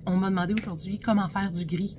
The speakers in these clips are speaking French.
on m'a demandé aujourd'hui comment faire du gris.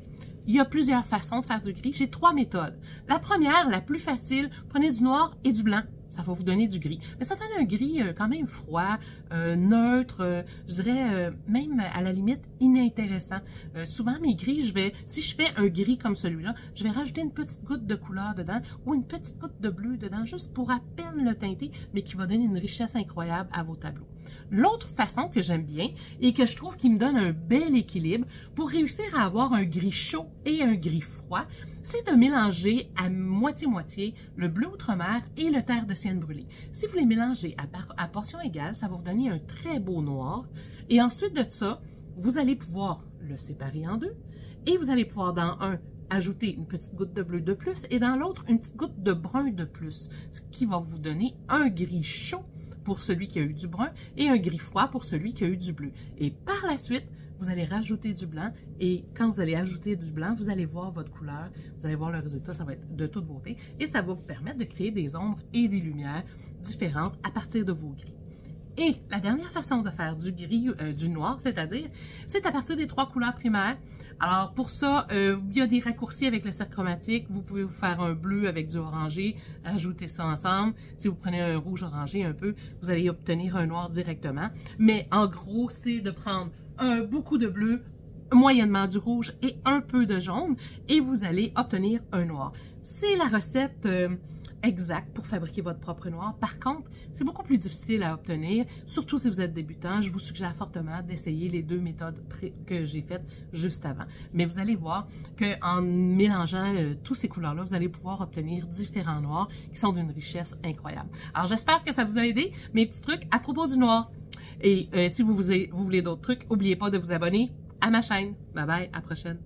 Il y a plusieurs façons de faire du gris. J'ai 3 méthodes. La première, la plus facile, prenez du noir et du blanc. Ça va vous donner du gris. Mais ça donne un gris quand même froid, neutre, je dirais même à la limite inintéressant. Souvent mes gris, si je fais un gris comme celui-là, je vais rajouter une petite goutte de couleur dedans ou une petite goutte de bleu dedans, juste pour à peine le teinter, mais qui va donner une richesse incroyable à vos tableaux. L'autre façon que j'aime bien et que je trouve qui me donne un bel équilibre pour réussir à avoir un gris chaud et un gris froid, c'est de mélanger à moitié-moitié le bleu outre-mer et le terre de sienne brûlée. Si vous les mélangez à portions égales, ça va vous donner un très beau noir. Et ensuite de ça, vous allez pouvoir le séparer en deux et vous allez pouvoir dans un ajouter une petite goutte de bleu de plus et dans l'autre une petite goutte de brun de plus, ce qui va vous donner un gris chaud pour celui qui a eu du brun et un gris froid pour celui qui a eu du bleu. Et par la suite, vous allez rajouter du blanc et quand vous allez ajouter du blanc, vous allez voir votre couleur, vous allez voir le résultat, ça va être de toute beauté et ça va vous permettre de créer des ombres et des lumières différentes à partir de vos gris. Et la dernière façon de faire du gris, du noir, c'est-à-dire, c'est à partir des 3 couleurs primaires. Alors pour ça, il y a des raccourcis avec le cercle chromatique. Vous pouvez vous faire un bleu avec du orangé, ajouter ça ensemble. Si vous prenez un rouge orangé un peu, vous allez obtenir un noir directement. Mais en gros, c'est de prendre beaucoup de bleu, moyennement du rouge et un peu de jaune et vous allez obtenir un noir. C'est la recette exacte pour fabriquer votre propre noir. Par contre, c'est beaucoup plus difficile à obtenir, surtout si vous êtes débutant. Je vous suggère fortement d'essayer les 2 méthodes que j'ai faites juste avant. Mais vous allez voir qu'en mélangeant tous ces couleurs-là, vous allez pouvoir obtenir différents noirs qui sont d'une richesse incroyable. Alors, j'espère que ça vous a aidé, mes petits trucs à propos du noir. Et si vous voulez d'autres trucs, n'oubliez pas de vous abonner à ma chaîne. Bye bye, à la prochaine.